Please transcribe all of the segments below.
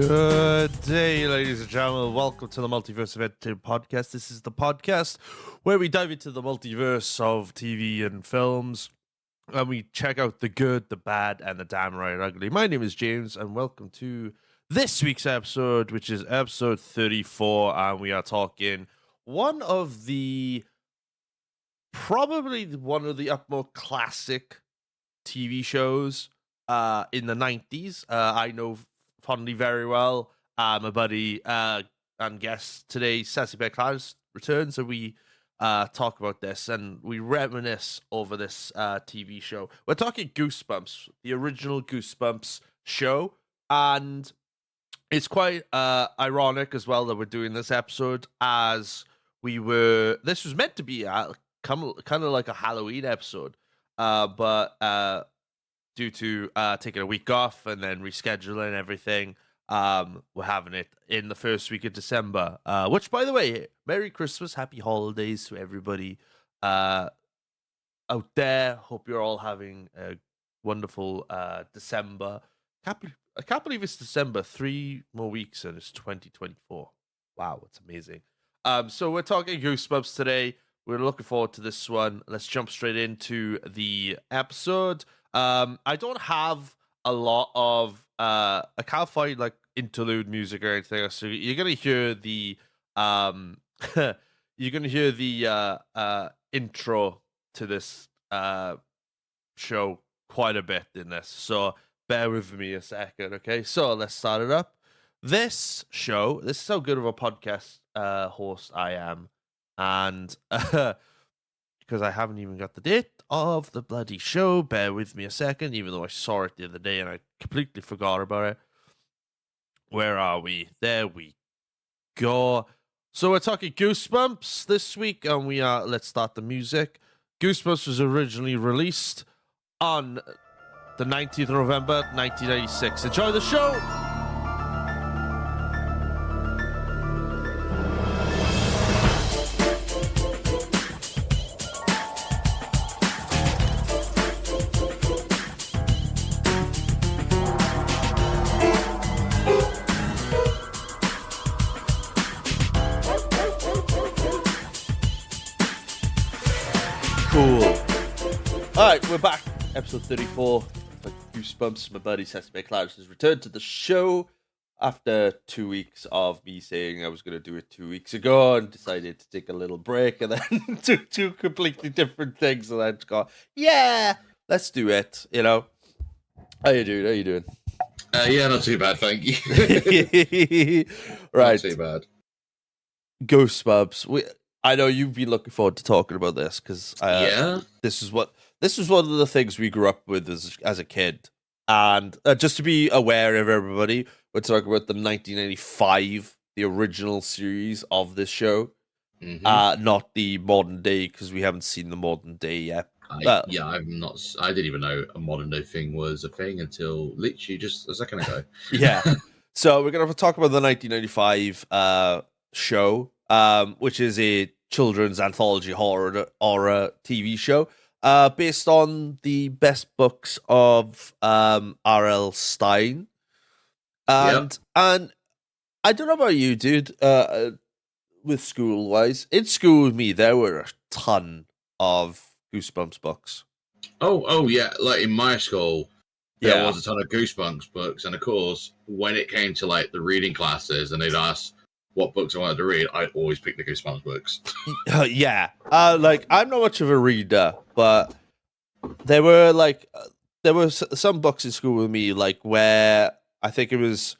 Good day, ladies and gentlemen. Welcome to the Multiverse of Entertainment Podcast. This is the podcast where we dive into the multiverse of TV and films, and we check out the good, the bad, and the damn right ugly. My name is James, and welcome to this week's episode, which is episode 34, and we are talking probably one of the utmost classic TV shows in the 90s. I know fondly very well. My buddy and guest today, Sassy Clarence, returns, and we talk about this and we reminisce over this TV show. We're talking Goosebumps, the original Goosebumps show, and it's quite ironic as well that we're doing this episode as this was meant to be kind of like a Halloween episode, but due to taking a week off and then rescheduling everything, we're having it in the first week of December. Which, by the way, Merry Christmas, Happy Holidays to everybody out there. Hope you're all having a wonderful December. I can't believe it's December. 3 more weeks and it's 2024. Wow, it's amazing. So we're talking Goosebumps today. We're looking forward to this one. Let's jump straight into the episode. I don't have a lot of I can't find like interlude music or anything, so you're gonna hear the intro to this show quite a bit in this, so bear with me a second, okay? So let's start it up. This is how good of a podcast host I am, and because I haven't even got the date of the bloody show. Bear with me a second, even though I saw it the other day and I completely forgot about it. Where are we? There we go. So we're talking Goosebumps this week, and let's start the music. Goosebumps was originally released on the 19th of November, 1996. Enjoy the show! Cool. All right, we're back. Episode 34 of Goosebumps. My buddy Sassy Clarence has returned to the show after 2 weeks of me saying I was going to do it 2 weeks ago and decided to take a little break and then do two completely different things. And then go, yeah, let's do it. You know, how you doing? Yeah, not too bad, thank you. Right, not too bad. Goosebumps. I know you've been looking forward to talking about this because this is one of the things we grew up with as a kid. And just to be aware of everybody, we're talking about the 1985, the original series of this show, not the modern day, because we haven't seen the modern day yet. I didn't even know a modern day thing was a thing until literally just a second ago. Yeah. So we're gonna talk about the 1995 show, which is a children's anthology horror TV show, based on the best books of R.L. Stine, and I don't know about you, dude. With school wise, in school with me, there were a ton of Goosebumps books. Oh yeah, like in my school, there was a ton of Goosebumps books, and of course, when it came to like the reading classes, and they'd ask what books I wanted to read, I'd always pick the Goosebumps books. Like I'm not much of a reader, but there were some books in school with me, like where I think it was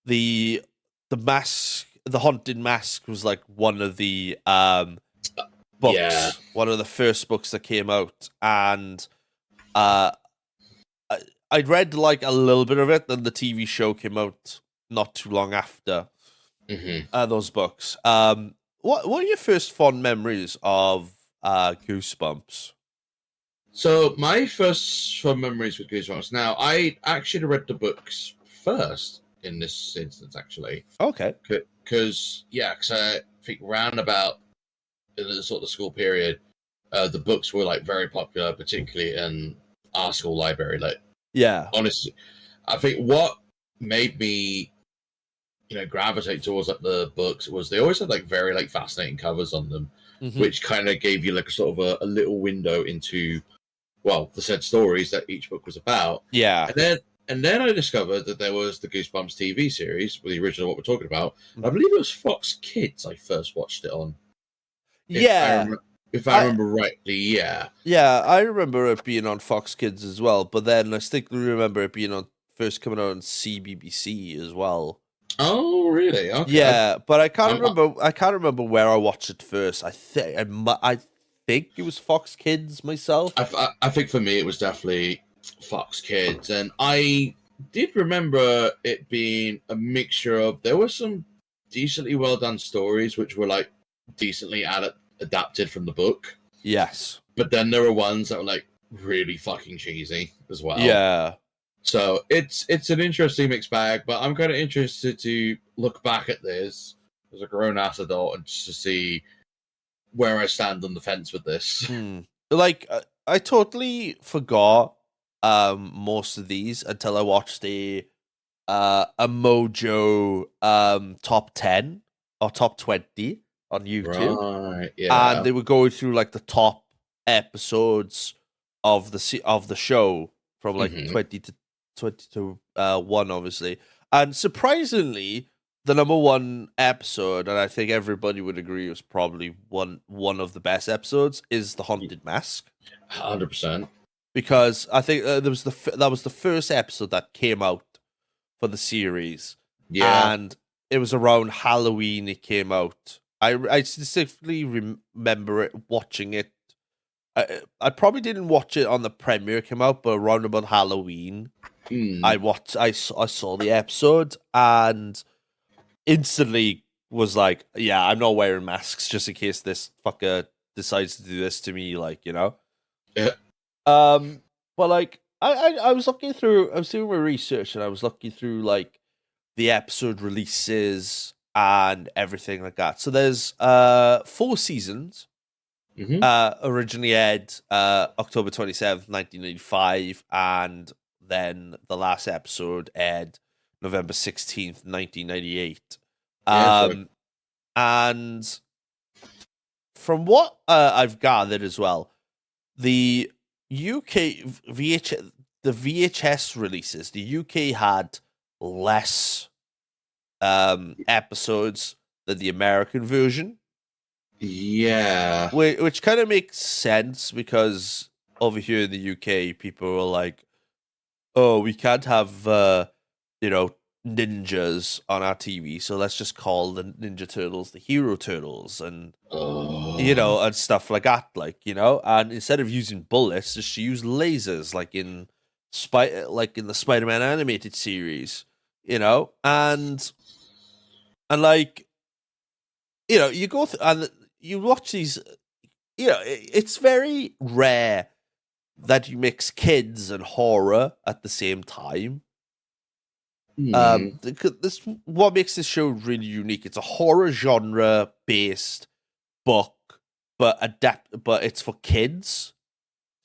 the mask, the haunted mask was like one of the books, one of the first books that came out, and I'd read like a little bit of it, then the TV show came out not too long after. Those books. What are your first fond memories of Goosebumps? So my first fond memories with Goosebumps. Now, I actually read the books first in this instance, actually. Okay. Because I think round about in the sort of school period, the books were like very popular, particularly in our school library. Like, yeah, honestly, I think what made me gravitate towards like the books was they always had like very like fascinating covers on them, which kind of gave you like a sort of a little window into the said stories that each book was about. Yeah. And then I discovered that there was the Goosebumps TV series, the original what we're talking about. I believe it was Fox Kids I first watched it on. Yeah. If I remember rightly, yeah. Yeah, I remember it being on Fox Kids as well, but then I distinctly remember it being first coming out on CBBC as well. Oh, really? Okay. Yeah, but I can't remember. I can't remember where I watched it first. I think it was Fox Kids myself. I think for me it was definitely Fox Kids, and I did remember it being a mixture of there were some decently well done stories which were like decently adapted from the book. Yes, but then there were ones that were like really fucking cheesy as well. Yeah. So it's an interesting mixed bag, but I'm kind of interested to look back at this as a grown-ass adult and just to see where I stand on the fence with this. Like, I totally forgot most of these until I watched a Mojo top 10 or top 20 on YouTube. Right, yeah. And they were going through like the top episodes of the show from like 20 to 1, obviously. And surprisingly, the number one episode, and I think everybody would agree was probably one of the best episodes, is The Haunted Mask. 100%. Because I think that was the first episode that came out for the series. Yeah. And it was around Halloween it came out. I specifically remember watching it. I probably didn't watch it on the premiere it came out, but around about Halloween, I saw the episode and instantly was like, yeah, I'm not wearing masks just in case this fucker decides to do this to me, like, you know? Yeah. But like I was looking through, I was doing my research and I was looking through like the episode releases and everything like that. So there's 4 seasons. Originally aired October 27th, 1995, and then the last episode aired November 16th, 1998. And from what I've gathered as well, the UK VHS releases, the UK had less episodes than the American version. Yeah. Which kind of makes sense because over here in the UK, people are like, oh, we can't have, ninjas on our TV, so let's just call the Ninja Turtles the Hero Turtles and, and stuff like that, and instead of using bullets, just use lasers like in the Spider-Man animated series, and like, you go and you watch these, it's very rare that you mix kids and horror at the same time. This what makes this show really unique. It's a horror genre based book, but it's for kids.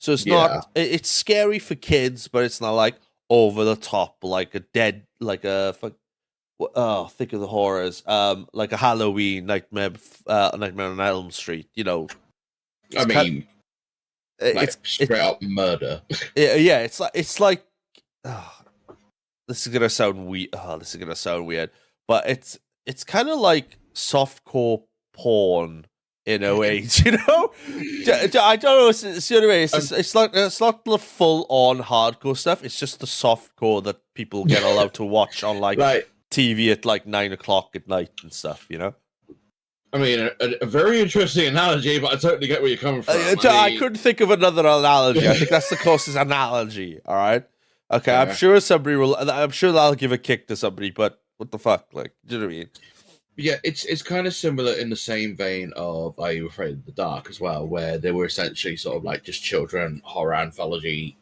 So it's not. It's scary for kids, but it's not like over the top, like think of the horrors. Like a Halloween, Nightmare on Elm Street. It's straight up murder. Yeah, it's like. This is gonna sound weird. But it's kind of like softcore porn in a way, I don't know. It's the other way. It's not the full on hardcore stuff. It's just the softcore that people get allowed to watch on like TV at like 9 o'clock at night and stuff. I mean, a very interesting analogy, but I totally get where you're coming from. I couldn't think of another analogy. I think that's the closest analogy. All right. Okay, fair. I'm sure that'll give a kick to somebody, but what the fuck? Like, do you know what I mean? Yeah, it's kind of similar in the same vein of Are You Afraid of the Dark as well, where they were essentially sort of like just children horror anthology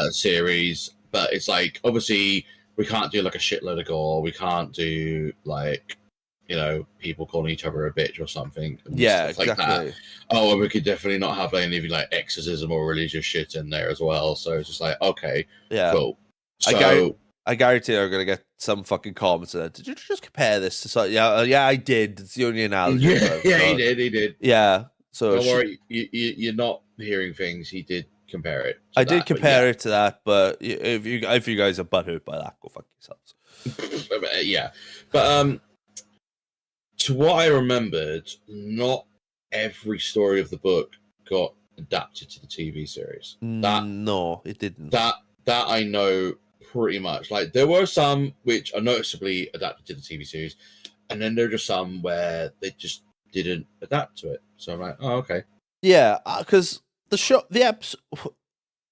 series. But it's like, obviously, we can't do like a shitload of gore. We can't do like, people calling each other a bitch or something. Yeah, stuff exactly. Like that. Oh, and we could definitely not have any like exorcism or religious shit in there as well. So it's just like, okay, cool. So I guarantee I'm gonna get some fucking comments on it. Did you just compare this to something? Yeah, yeah, I did. It's the only analogy. Yeah, he did. Yeah, so don't worry, you're not hearing things. He did compare it. I did compare it to that, but if you guys are butthurt by that, go fuck yourselves. Yeah, but to what I remembered, not every story of the book got adapted to the TV series. No, it didn't. That I know pretty much. Like there were some which are noticeably adapted to the TV series, and then there are just some where they just didn't adapt to it. So I'm like, oh, okay. Yeah, because the episode,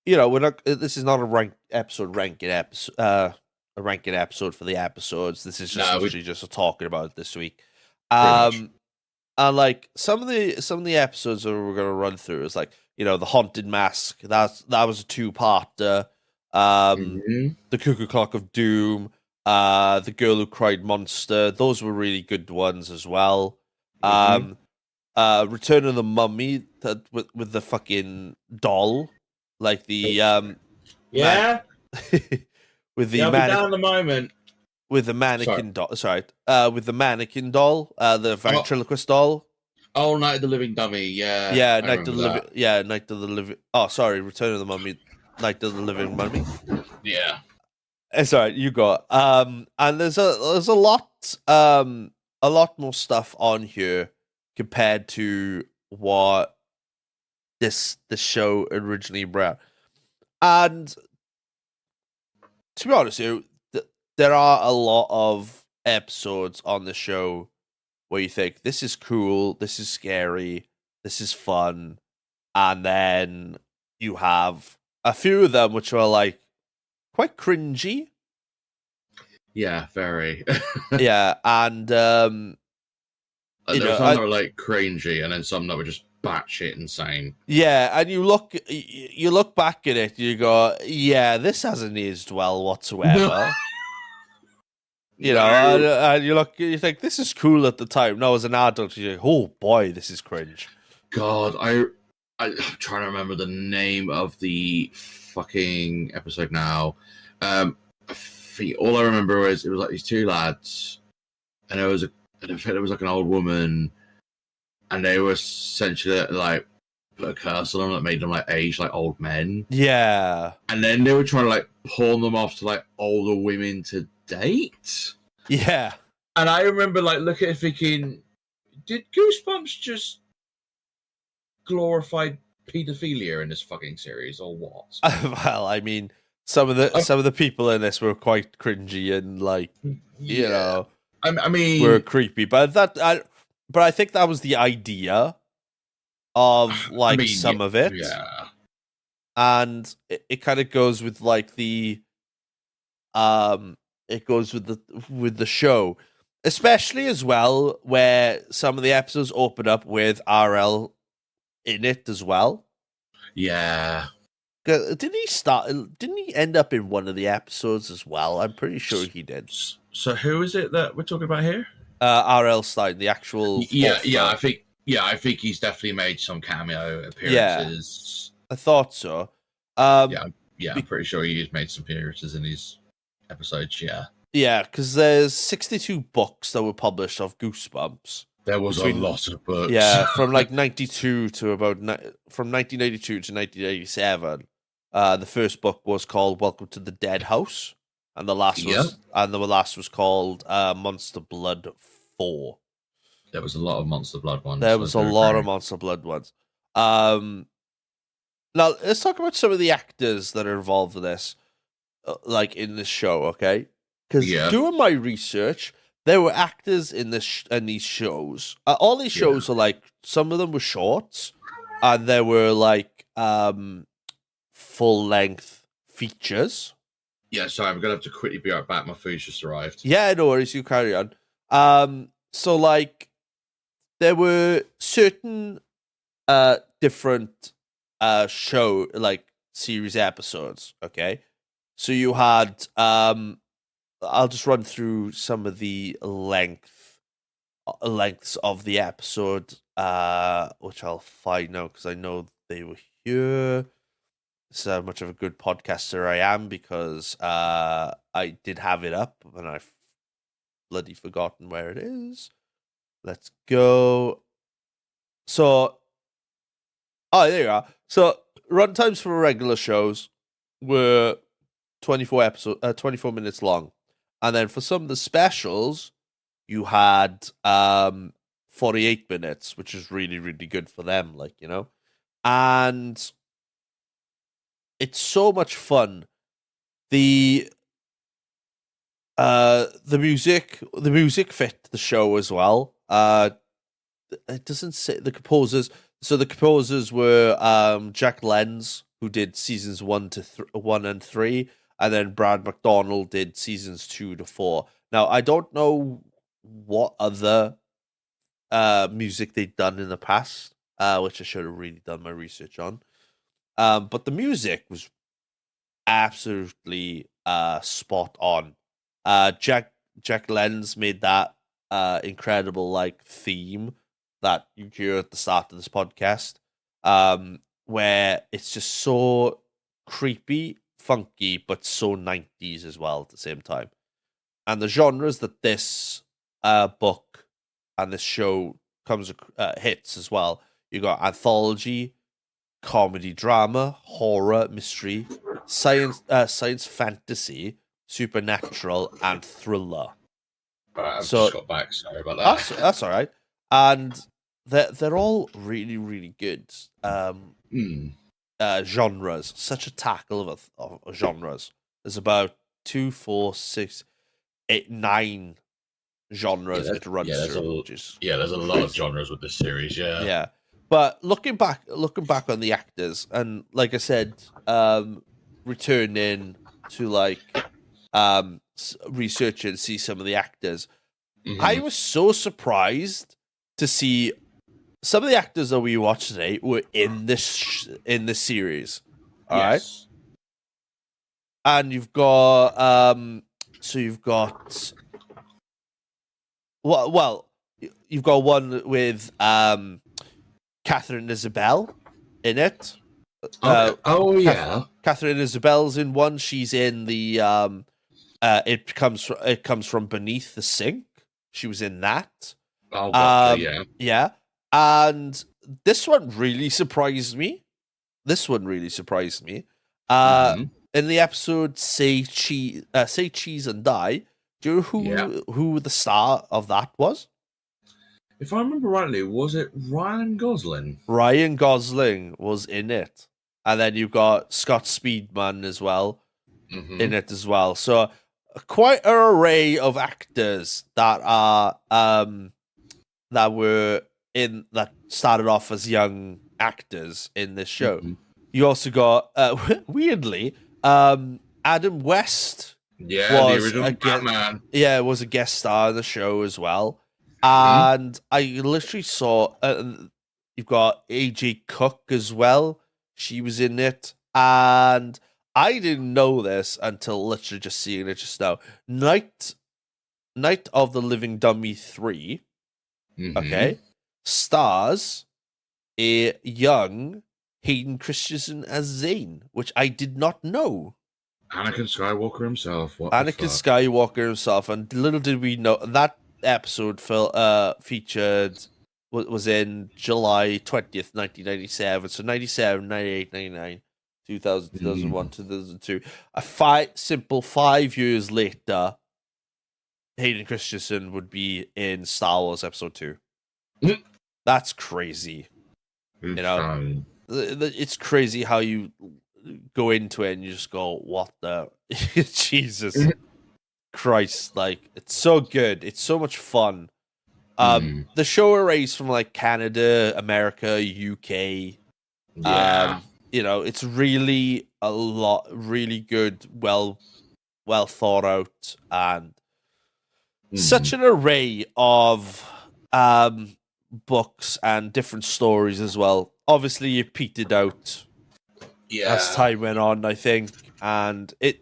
we're not. This is not a ranking episode. A ranking episode for the episodes. This is just literally just talking about it this week. And like some of the episodes that we're gonna run through is like the Haunted Mask. That was a 2-parter. The Cuckoo Clock of Doom. The Girl Who Cried Monster. Those were really good ones as well. Return of the Mummy with the fucking doll, like the with the down in a moment. With the mannequin doll. Sorry. With the mannequin doll, the ventriloquist doll. Oh, Night of the Living Dummy. Yeah. Yeah, Night of the Living. Oh, sorry, Return of the Mummy. Night of the Living Mummy. Yeah. It's alright. You got. And there's a lot more stuff on here compared to what this show originally brought. And to be honest, there are a lot of episodes on the show where you think this is cool, this is scary, this is fun, and then you have a few of them which are like quite cringy. Yeah, very. Yeah, and some that were like cringy, and then some that were just batshit insane. Yeah, and you look back at it, you go, yeah, this hasn't aged well whatsoever. And you think this is cool at the time. Now as an adult, you're like, oh boy, this is cringe. God, I'm trying to remember the name of the fucking episode now. All I remember was it was like these two lads, and there was like an old woman, and they were essentially like put a curse on them that made them like age like old men. Yeah, and then they were trying to like pawn them off to like older women to date. Yeah, and I remember like looking at it thinking, did Goosebumps just glorify pedophilia in this fucking series or what? Well, I mean, some of the people in this were quite cringy and like I mean were creepy, but I think that was the idea of like some of it. Yeah, and it kind of goes with like the it goes with the show, especially as well where some of the episodes open up with RL in it as well. Yeah. Didn't he end up in one of the episodes as well? I'm pretty sure he did. So who is it that we're talking about here? R.L. Stein, the actual. I think he's definitely made some cameo appearances. Yeah, I thought so. I'm pretty sure he's made some appearances in these episodes. Yeah, because there's 62 books that were published of Goosebumps. There was a lot of books. Yeah, from like 92 to from 1982 to 1987. The first book was called Welcome to the Dead House, and the last was called Monster Blood 4. There was a lot of Monster Blood ones. There was a lot of Monster Blood ones. Now let's talk about some of the actors that are involved in this, like in this show, okay? Because doing my research, there were actors in these shows. All these shows are like, some of them were shorts, and there were like full length features. Yeah, sorry, I'm gonna have to quickly be right back. My food's just arrived. Yeah, no worries. You carry on. So like, there were certain different show like series episodes. Okay, so you had I'll just run through some of the lengths of the episode, which I'll find now because I know they were here. this is how much of a good podcaster I am, because I did have it up and I've bloody forgotten where it is. Let's go. So, there you are. So, runtimes for regular shows were 24 minutes long, and then for some of the specials, you had 48 minutes, which is really, really good for them. Like, you know, and it's so much fun. The music fit the show as well. It doesn't say the composers. So the composers were Jack Lenz, who did seasons 1 and 3, and then Brad McDonald did seasons 2 to 4. Now I don't know what other music they'd done in the past, which I should have really done my research on. But the music was absolutely spot on. Jack Lenz made that incredible like theme that you hear at the start of this podcast, where it's just so creepy, funky, but so 90s as well at the same time. And the genres that this book and this show hits as well. You got anthology, comedy, drama, horror, mystery, science fantasy, supernatural, and thriller. I've just got back. Sorry about that. That's all right. And they're all really, really good genres. Such a tackle of genres. There's about 2, 4, 6, 8, 9 genres it runs through. There's a lot of genres with this series. Yeah. But looking back on the actors, and like I said, returning to like research and see some of the actors, I was so surprised to see some of the actors that we watched today were in this series. All right, and you've got you've got one with Catherine Isabelle in it. Catherine Isabelle's in one. She's in the it comes from beneath the sink. She was in that. Yeah. And this one really surprised me. In the episode Say Cheese and Die, do you know who the star of that was? If I remember rightly, was it Ryan Gosling? Ryan Gosling was in it. And then you've got Scott Speedman as well in it as well. So quite an array of actors that are that started off as young actors in this show. You also got weirdly Adam West. Yeah, the original Batman. Yeah, was a guest star in the show as well. And I literally saw you've got AJ Cook as well. She was in it, and I didn't know this until literally just seeing it just now. Night of the Living Dummy 3. Okay, stars a young Hayden Christensen as Zane, which I did not know. Anakin Skywalker himself. And little did we know that episode featured was in July 20th, 1997. So 97, 98, 99, 2000, 2001, 2002. 5 years later, Hayden Christensen would be in Star Wars Episode 2. That's crazy. You know, it's crazy how you go into it and you just go, what the Jesus Christ, like, it's so good, it's so much fun. The show arrays from like Canada, America, UK. You know, it's really a lot, really good, well thought out, and such an array of books and different stories as well. Obviously, it petered out as time went on, I think, and it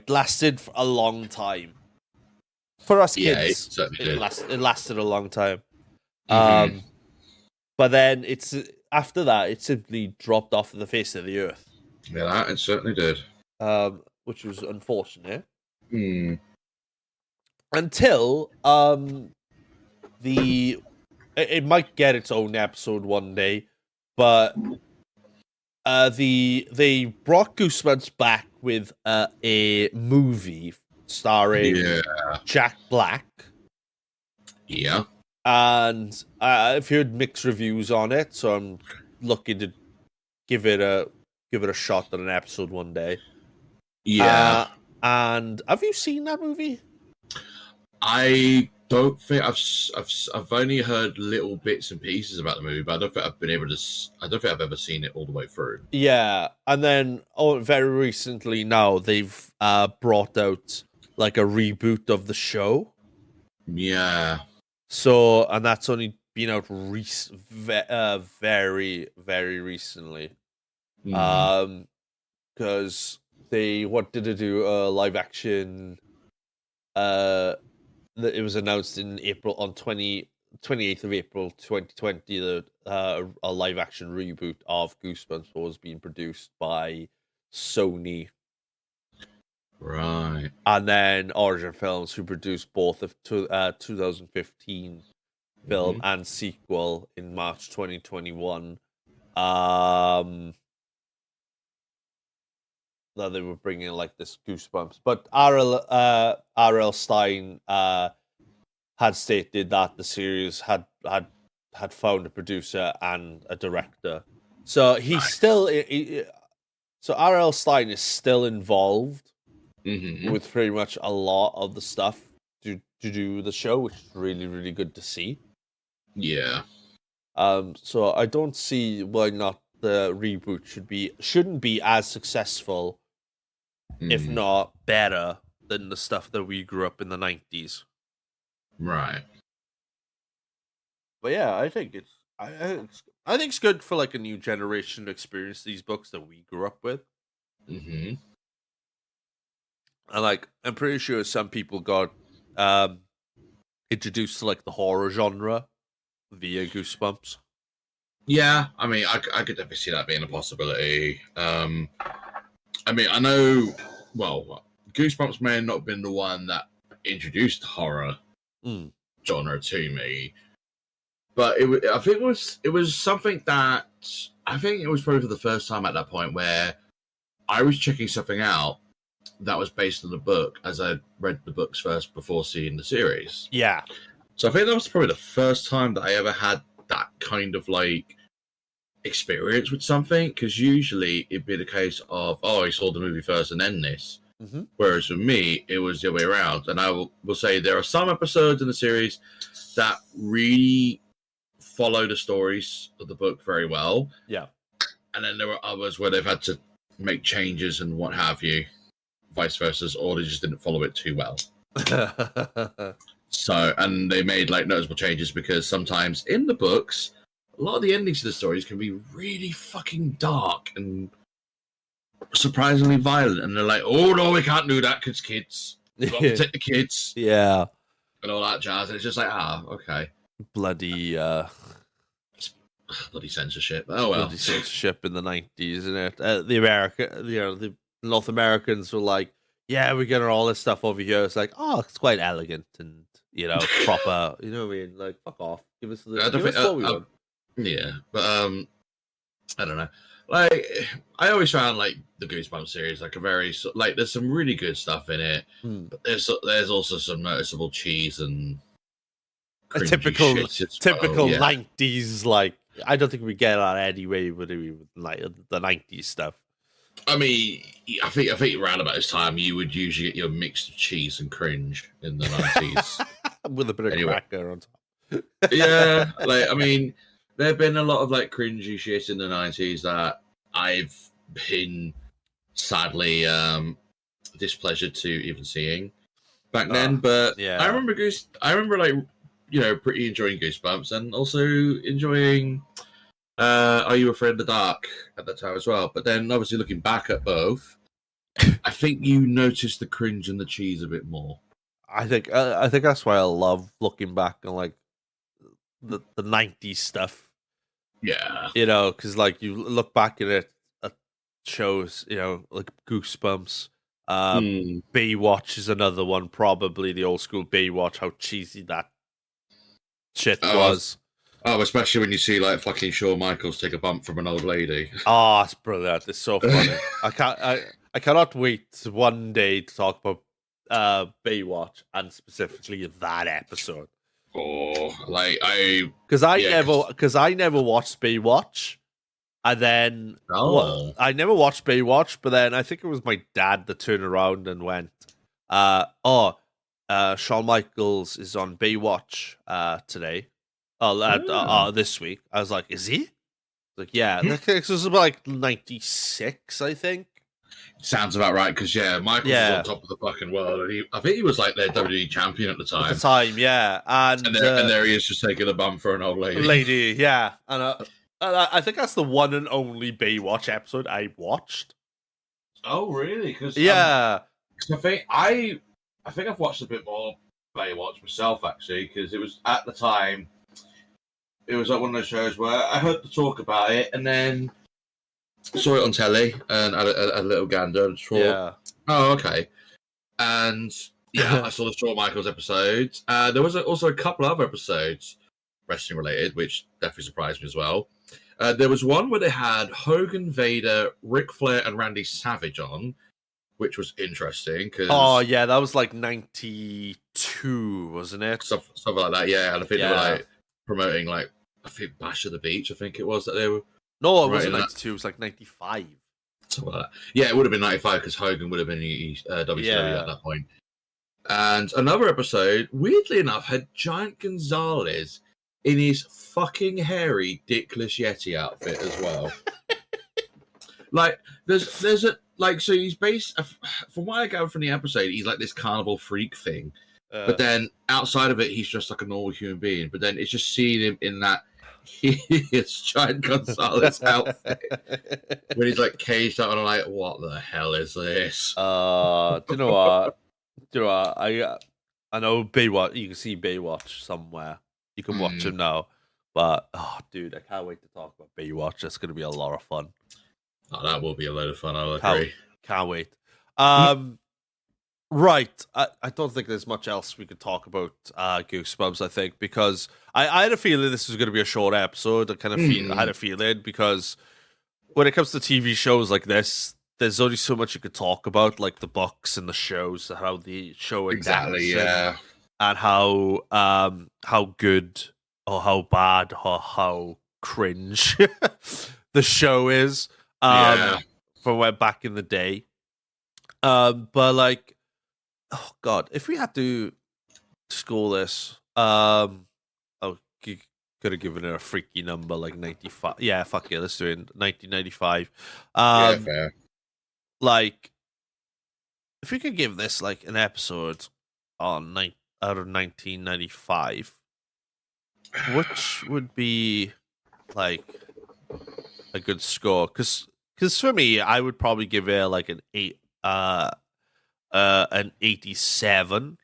lasted for a long time. For us kids, it lasted a long time. But then it's after that, it simply dropped off the face of the earth. Yeah, that it certainly did. Which was unfortunate. Until it might get its own episode one day, but they brought Goosebumps back with a movie starring Jack Black. Yeah. And I've heard mixed reviews on it, so I'm looking to give it a shot at an episode one day. Yeah. And have you seen that movie? I don't think I've only heard little bits and pieces about the movie, but I don't think I've been able to. I don't think I've ever seen it all the way through. Yeah, and then very recently now they've brought out like a reboot of the show. Yeah. So, and that's only been out very, very recently. Because they wanted to do a live action. It was announced in April on 28th of April 2020 that a live action reboot of Goosebumps was being produced by Sony. Right. And then Origin Films, who produced both of 2015 film and sequel in March 2021. That they were bringing like this Goosebumps, but R.L. Stein had stated that the series had found a producer and a director, so he's still. So R.L. Stein is still involved with pretty much a lot of the stuff to do the show, which is really, really good to see. Yeah. So I don't see why not the reboot shouldn't be as successful, if not better, than the stuff that we grew up in the 90s. Right. But yeah, I think it's good for like a new generation to experience these books that we grew up with. And like, I'm pretty sure some people got introduced to like the horror genre via Goosebumps. Yeah, I mean, I could definitely see that being a possibility. I mean, I know. Well, Goosebumps may have not been the one that introduced horror genre to me, but I think it was something that I think it was probably for the first time at that point where I was checking something out that was based on the book as I read the books first before seeing the series. Yeah. So I think that was probably the first time that I ever had that kind of like experience with something, because usually it'd be the case of, oh, I saw the movie first and then this. Whereas for me, it was the other way around. And I will say there are some episodes in the series that really follow the stories of the book very well. Yeah. And then there were others where they've had to make changes and what have you, vice versa, or they just didn't follow it too well. So, and they made like noticeable changes because sometimes in the books, a lot of the endings to the stories can be really fucking dark and surprisingly violent. And they're like, oh no, we can't do that because kids. We've got to protect the kids. Yeah. And all that jazz. And it's just like, okay. Bloody censorship. Oh well. Bloody censorship in the 90s, isn't it? The North Americans were like, yeah, we're getting all this stuff over here. It's like, oh, it's quite elegant and, proper. You know what I mean? Like, fuck off. Give us what we want. Yeah, but I don't know. Like, I always found like the Goosebumps series like a very like. There's some really good stuff in it, but there's also some noticeable cheese and a typical 90s. Like, I don't think we get that anyway with like the 90s stuff. I mean, I think around about this time you would usually get your mix of cheese and cringe in the 90s with a bit of cracker on top. Yeah, like I mean, there have been a lot of like cringy shit in the 90s that I've been sadly displeasured to even seeing back then. But yeah, I remember like pretty enjoying Goosebumps and also enjoying Are You Afraid of the Dark at that time as well. But then obviously looking back at both, I think you notice the cringe and the cheese a bit more. I think that's why I love looking back on like the 90s stuff. Yeah. Because like you look back at it, shows, like Goosebumps, Hmm. Baywatch is another one, probably the old school Baywatch, how cheesy that shit Oh, was. especially when you see like fucking Shawn Michaels take a bump from an old lady. Oh, it's brilliant. It's so funny. I cannot wait one day to talk about Baywatch and specifically that episode. Oh, Because I yeah, never watched Baywatch. And then, oh, I never watched Baywatch, but then I think it was my dad that turned around and went, Shawn Michaels is on Baywatch today. This week. I was like, is he? Like, yeah. This was about like 96, I think. sounds about right. Because Michaels was on top of the fucking world, and I think he was like their WWE champion at the time. At the time, yeah, and there he is, just taking a bump for an old lady. Yeah, and I think that's the one and only Baywatch episode I watched. Oh, really? Because yeah, I think I've watched a bit more Baywatch myself, actually, because it was at the time. It was like one of those shows where I heard the talk about it, and then saw it on telly and had a little gander and thought, oh, okay. And I saw the Shawn Michaels episode. There was also a couple other episodes wrestling related, which definitely surprised me as well. There was one where they had Hogan, Vader, Ric Flair, and Randy Savage on, which was interesting. That was like 92, wasn't it? Something like that, yeah. And I think they were like promoting, like, I think Bash of the Beach, I think it was that they were. No, it wasn't 92, it was like 95. Something like that. Yeah, it would have been 95 because Hogan would have been WCW at that point. And another episode, weirdly enough, had Giant Gonzalez in his fucking hairy Dickless Yeti outfit as well. Like, there's a like, so he's based, from what I gather from the episode, he's like this carnival freak thing. But then outside of it, he's just like a normal human being. But then it's just seeing him in that hideous Giant Gonzalez outfit when he's like caged up, and I'm like, what the hell is this? Do you know what? I know Baywatch. You can see Baywatch somewhere. You can watch him now. But dude, I can't wait to talk about Baywatch. That's going to be a lot of fun. Oh, that will be a load of fun. I'll agree. Can't wait. Right. I don't think there's much else we could talk about Goosebumps, I think, because I had a feeling this was going to be a short episode. I had a feeling because when it comes to TV shows like this, there's only so much you could talk about, like the books and the shows, how the show exactly, and how good or how bad or how cringe the show is from back in the day. But like, oh god, if we had to score this, you could have given it a freaky number like 95. Yeah, fuck it, let's do it. 1995. Fair. Like, if we could give this like an episode out of 1995, which would be like a good score? Because for me, I would probably give it like an 87.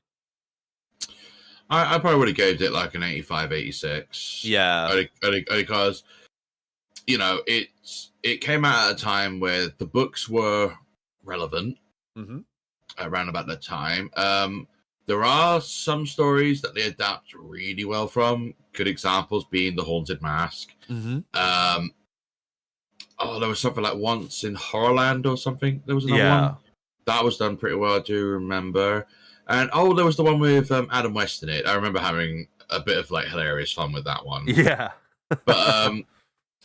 I probably would have gave it like an 85, 86. Yeah. Only because, it came out at a time where the books were relevant around about that time. There are some stories that they adapt really well from. Good examples being The Haunted Mask. There was something like Once in Horrorland or something. There was another one. That was done pretty well, I do remember. And there was the one with Adam West in it. I remember having a bit of like hilarious fun with that one. Yeah.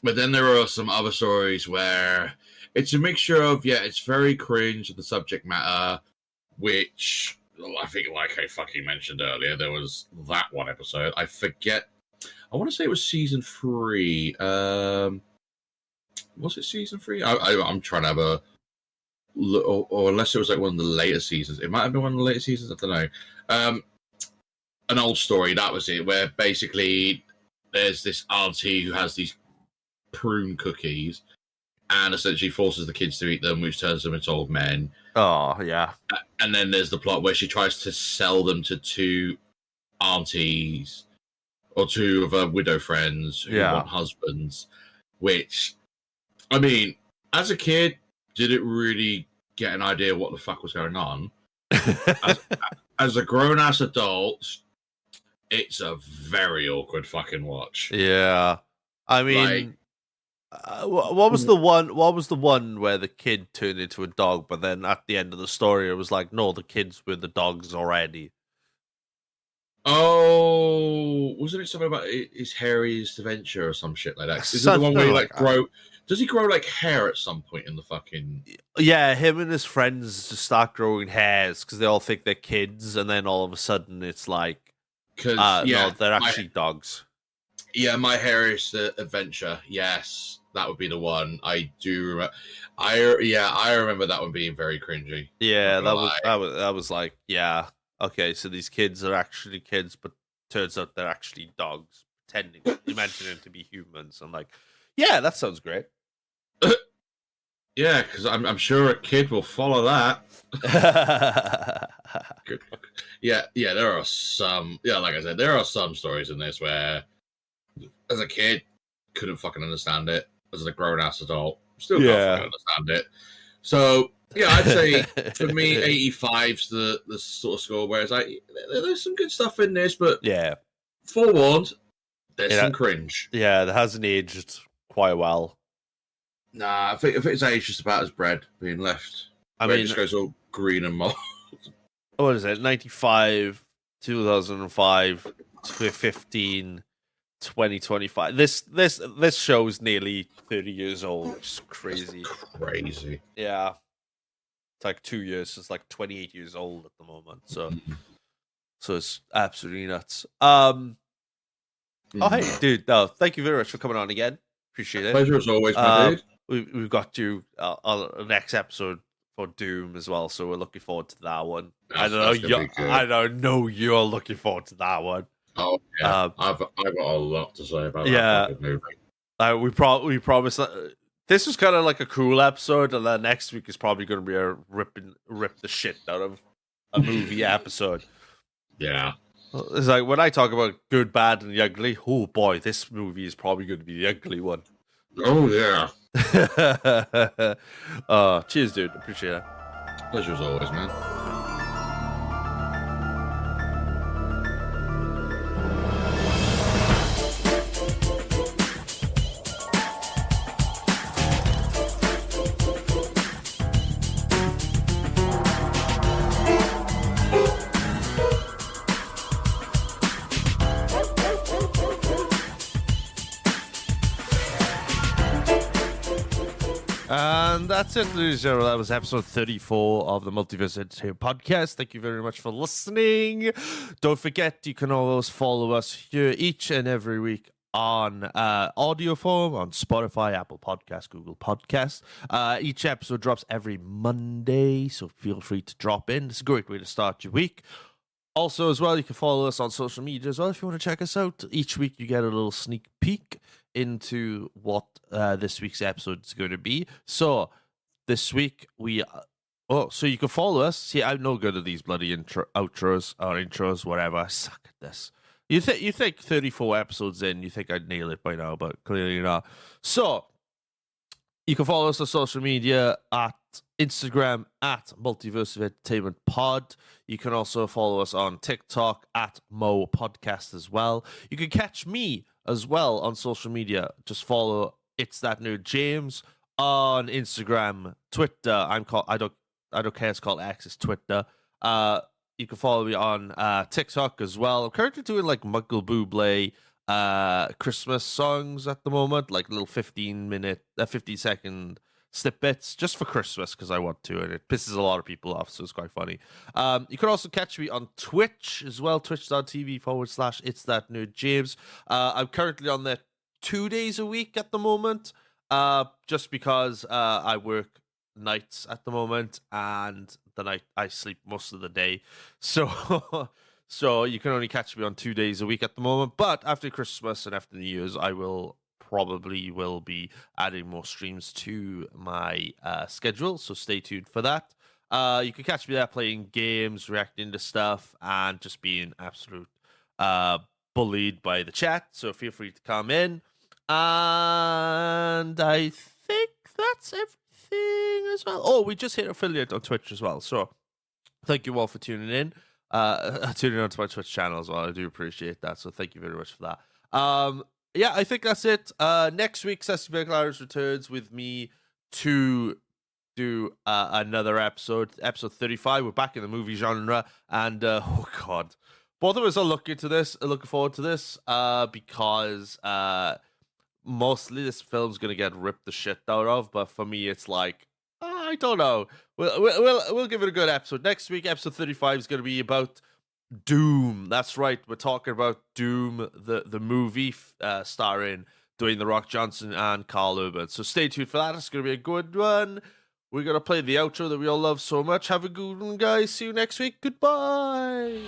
But then there are some other stories where it's a mixture of, it's very cringe, the subject matter, which I think, like I fucking mentioned earlier, there was that one episode. I forget. I want to say it was season 3. Was it season 3? I'm trying to have a look, or unless it was like one of the later seasons. It might have been one of the later seasons. I don't know. An old story, that was it, where basically there's this auntie who has these prune cookies and essentially forces the kids to eat them, which turns them into old men. Oh, yeah. And then there's the plot where she tries to sell them to 2 aunties or 2 of her widow friends who want husbands. which, I mean, as a kid, didn't really get an idea what the fuck was going on. As a grown-ass adult, it's a very awkward fucking watch. Yeah. I mean, what was the one? What was the one where the kid turned into a dog, but then at the end of the story, it was like, no, the kids were the dogs already. Oh, wasn't it something about his Harry's adventure or some shit like that? Is it the one where he like grow? Does he grow like hair at some point in the fucking? Yeah, him and his friends just start growing hairs because they all think they're kids, and then all of a sudden it's like, no, they're actually dogs. Yeah, My Harry's Adventure. Yes, that would be the one. I do remember. I remember that one being very cringy. Yeah, that was like, yeah, okay, so these kids are actually kids, but turns out they're actually dogs, imagining to be humans. I'm like, yeah, that sounds great. Yeah, because I'm sure a kid will follow that. Good. Yeah, there are some. Yeah, like I said, there are some stories in this where, as a kid, couldn't fucking understand it. As a grown-ass adult, still can't fucking understand it. So, yeah, I'd say for me, 85's the sort of score where it's like, there's some good stuff in this, but yeah, forewarned, there's some cringe. Yeah, it hasn't aged quite well. Nah, I think it's aged just about as bread being left. I mean, it just goes all green and mold. What is it? 95, 2005, 2015, 2025. This show is nearly 30 years old, which is crazy. Crazy. Yeah. It's like 2 years. It's like 28 years old at the moment. So it's absolutely nuts. Oh, hey, dude. No, thank you very much for coming on again. Appreciate it. Pleasure as always, my dude. We've got you on the next episode for Doom as well, so we're looking forward to that one. I don't know you're looking forward to that one. Oh yeah, I've got a lot to say about that fucking movie. We promised that this was kind of like a cool episode, and then next week is probably going to be a rip the shit out of a movie episode. Yeah, it's like when I talk about good, bad, and the ugly. Oh boy, this movie is probably going to be the ugly one. Oh yeah. Cheers, dude. Appreciate it. Pleasure as always, man. And that's it, ladies and gentlemen. That was episode 34 of the Multiverse Entertainment Podcast. Thank you very much for listening. Don't forget, you can always follow us here each and every week on audio form on Spotify, Apple Podcasts, Google Podcasts. Each episode drops every Monday, so feel free to drop in. It's a great way to start your week. Also, as well, you can follow us on social media as well if you want to check us out. Each week, you get a little sneak peek into what this week's episode is going to be. So this week so you can follow us. See, I'm no good at these bloody outros or intros, whatever. I suck at this. You think 34 episodes in, you think I'd nail it by now, but clearly not. So you can follow us on social media at Instagram at Multiverse of Entertainment Pod. You can also follow us on TikTok at Mo Podcast as well. You can catch me as well on social media. Just follow ItzThatNerdJames on Instagram, Twitter. I don't care. It's called X. It's Twitter. You can follow me on TikTok as well. I'm currently doing like Michael Bublé Christmas songs at the moment, like little 15-second snippets just for Christmas because I want to, and it pisses a lot of people off, so it's quite funny. You can also catch me on Twitch as well, twitch.tv/ItzThatNerdJames. I'm currently on there 2 days a week at the moment, just because I work nights at the moment, and the night I sleep most of the day, so so you can only catch me on 2 days a week at the moment. But after Christmas and after New Year's, I will be adding more streams to my schedule, so stay tuned for that. You can catch me there playing games, reacting to stuff, and just being absolute bullied by the chat, so feel free to come in. And I think that's everything as well. Oh, we just hit affiliate on Twitch as well. So thank you all for tuning in. Tuning on to my Twitch channel as well. I do appreciate that. So thank you very much for that. Yeah, I think that's it. Next week, Sassy Clarence returns with me to do another episode 35. We're back in the movie genre, and oh god, both of us are looking forward to this because mostly this film's gonna get ripped the shit out of, but for me it's like I don't know. We'll give it a good episode next week. Episode 35 is gonna be about Doom. That's right, we're talking about Doom, the movie starring Dwayne The Rock Johnson and Carl Urban. So stay tuned for that. It's gonna be a good one. We're going to play the outro that we all love so much. Have a good one, guys. See you next week. Goodbye.